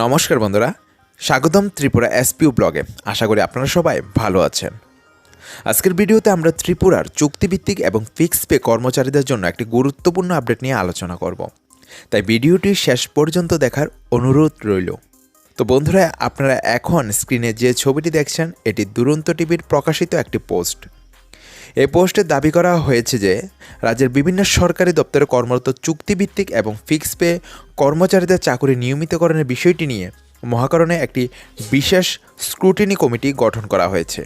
নমস্কার বন্ধুরা, স্বাগতম ত্রিপুরা এসপিও ব্লগে। আশা করি আপনারা সবাই ভালো আছেন। আজকের ভিডিওতে আমরা ত্রিপুরার চুক্তিভিত্তিক এবং ফিক্স পে কর্মচারীদের জন্য একটি গুরুত্বপূর্ণ আপডেট নিয়ে আলোচনা করব, তাই ভিডিওটি শেষ পর্যন্ত দেখার অনুরোধ রইল। তো বন্ধুরা, আপনারা এখন স্ক্রিনে যে ছবিটি দেখছেন এটি দুরন্ত টিভির প্রকাশিত একটি পোস্ট। এই পোস্টে দাবি করা হয়েছে যে রাজ্যের বিভিন্ন সরকারি দপ্তরে কর্মরত চুক্তিভিত্তিক এবং ফিক্স পে কর্মচারীদের চাকরি নিয়মিতকরণের বিষয়টি নিয়ে মহাকরণে একটি বিশেষ স্ক্রুটিনি কমিটি গঠন করা হয়েছে।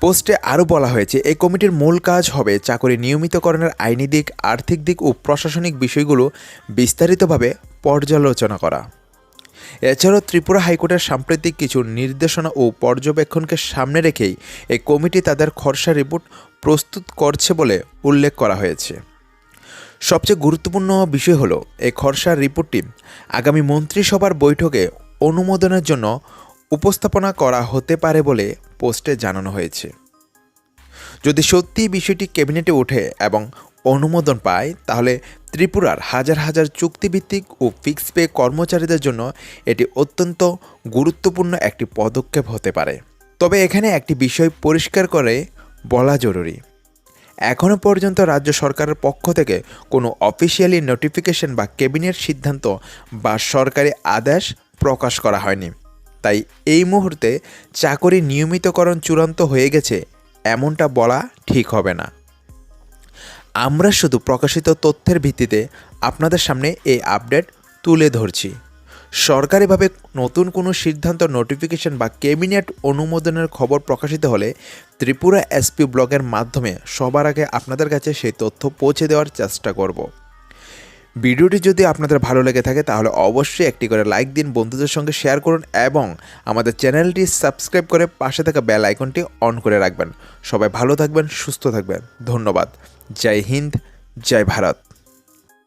পোস্টে আরও বলা হয়েছে, এই কমিটির মূল কাজ হবে চাকরি নিয়মিতকরণের আইনি দিক, আর্থিক দিক ও প্রশাসনিক বিষয়গুলো বিস্তারিতভাবে পর্যালোচনা করা। এছাড়াও ত্রিপুরা হাইকোর্টের সাম্প্রতিক কিছু নির্দেশনা ও পর্যবেক্ষণকে সামনে রেখেই এই কমিটি তাদের খসড়া রিপোর্ট প্রস্তুত করছে বলে উল্লেখ করা হয়েছে। সবচেয়ে গুরুত্বপূর্ণ বিষয় হলো, এই খসড়া রিপোর্টটি আগামী মন্ত্রিসভার বৈঠকে অনুমোদনের জন্য উপস্থাপনা করা হতে পারে বলে পোস্টে জানানো হয়েছে। যদি সত্যি বিষয়টি ক্যাবিনেটে ওঠে এবং অনুমোদন পায়, তাহলে ত্রিপুরার হাজার হাজার চুক্তিভিত্তিক ও ফিক্স পে কর্মচারীদের জন্য এটি অত্যন্ত গুরুত্বপূর্ণ একটি পদক্ষেপ হতে পারে। তবে এখানে একটি বিষয় পরিষ্কার করে বলা জরুরি, এখনও পর্যন্ত রাজ্য সরকারের পক্ষ থেকে কোনো অফিসিয়ালি নোটিফিকেশন বা ক্যাবিনেট সিদ্ধান্ত বা সরকারি আদেশ প্রকাশ করা হয়নি। তাই এই মুহূর্তে চাকরি নিয়মিতকরণ চূড়ান্ত হয়ে গেছে এমনটা বলা ঠিক হবে না। আমরা শুধু প্রকাশিত তথ্যের ভিত্তিতে আপনাদের সামনে এই আপডেট তুলে ধরছি। সরকারিভাবে নতুন কোনো সিদ্ধান্ত, নোটিফিকেশন বা ক্যাবিনেট অনুমোদনের খবর প্রকাশিত হলে ত্রিপুরা এসপি ব্লগের মাধ্যমে সবার আগে আপনাদের কাছে সেই তথ্য পৌঁছে দেওয়ার চেষ্টা করব। ভিডিওটি যদি আপনাদের ভালো লেগে থাকে তাহলে অবশ্যই একটি করে লাইক দিন, বন্ধুদের সঙ্গে শেয়ার করুন এবং আমাদের চ্যানেলটি সাবস্ক্রাইব করে পাশে থাকা বেল আইকনটি অন করে রাখবেন। সবাই ভালো থাকবেন, সুস্থ থাকবেন। ধন্যবাদ। জয় হিন্দ, জয় ভারত।